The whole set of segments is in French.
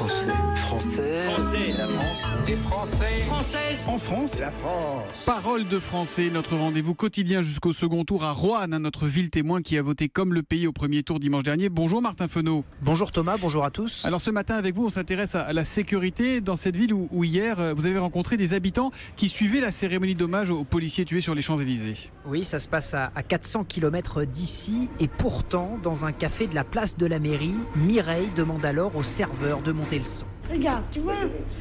Français. Français. Français. La France. Les Français. Française. En France, La France. Parole de français, notre rendez-vous quotidien jusqu'au second tour à Roanne, notre ville témoin qui a voté comme le pays au premier tour dimanche dernier. Bonjour Martin Fenot. Bonjour Thomas, bonjour à tous. Alors ce matin avec vous, on s'intéresse à la sécurité dans cette ville où hier vous avez rencontré des habitants qui suivaient la cérémonie d'hommage aux policiers tués sur les Champs-Élysées. Oui, ça se passe à 400 km d'ici et pourtant, dans un café de la place de la mairie, Mireille demande alors au serveur de monter le son. Regarde, tu vois,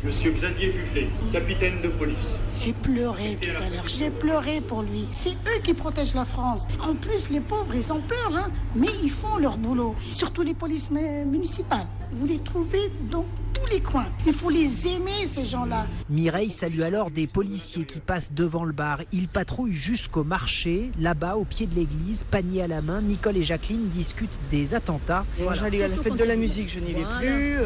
Monsieur Xavier Jufflet, capitaine de police. j'ai pleuré tout à l'heure, j'ai pleuré pour lui. C'est eux qui protègent la France. En plus, les pauvres, ils ont peur, hein, mais ils font leur boulot. Surtout les polices municipales. Vous les trouvez dans tous les coins. Il faut les aimer, ces gens-là. Mireille salue alors des policiers qui passent devant le bar. Ils patrouillent jusqu'au marché. Là-bas, au pied de l'église, panier à la main, Nicole et Jacqueline discutent des attentats. Moi, j'allais à la fête de la musique, je n'y vais plus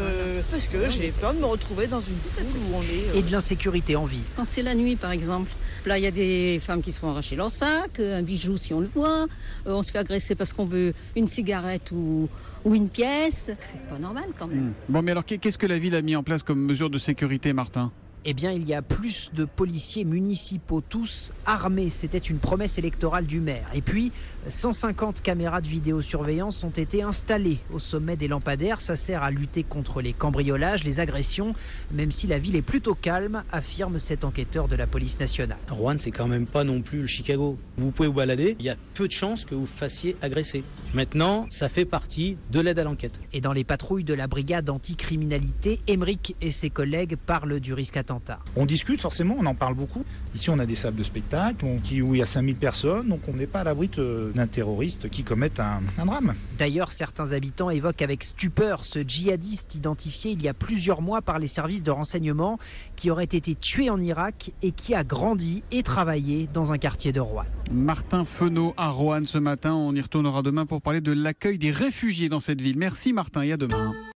parce que j'ai peur de me retrouver dans une foule où on est. Et de l'insécurité en ville. Quand c'est la nuit, par exemple, là, il y a des femmes qui se font arracher leur sac, un bijou si on le voit, on se fait agresser parce qu'on veut une cigarette ou une pièce. C'est pas normal quand même. Bon mais alors qu'est-ce que la ville a mis en place comme mesure de sécurité, Martin ? Eh bien, il y a plus de policiers municipaux, tous armés. C'était une promesse électorale du maire. Et puis, 150 caméras de vidéosurveillance ont été installées au sommet des lampadaires. Ça sert à lutter contre les cambriolages, les agressions, même si la ville est plutôt calme, affirme cet enquêteur de la police nationale. Roanne, c'est quand même pas non plus le Chicago. Vous pouvez vous balader, il y a peu de chances que vous fassiez agresser. Maintenant, ça fait partie de l'aide à l'enquête. Et dans les patrouilles de la brigade anticriminalité, Émeric et ses collègues parlent du risque attentat. On discute forcément, on en parle beaucoup. Ici, on a des salles de spectacle où il y a 5000 personnes, donc on n'est pas à l'abri d'un terroriste qui commette un drame. D'ailleurs, certains habitants évoquent avec stupeur ce djihadiste identifié il y a plusieurs mois par les services de renseignement qui aurait été tué en Irak et qui a grandi et travaillé dans un quartier de Roanne. Martin Fenot à Roanne ce matin, on y retournera demain pour parler de l'accueil des réfugiés dans cette ville. Merci Martin et à demain.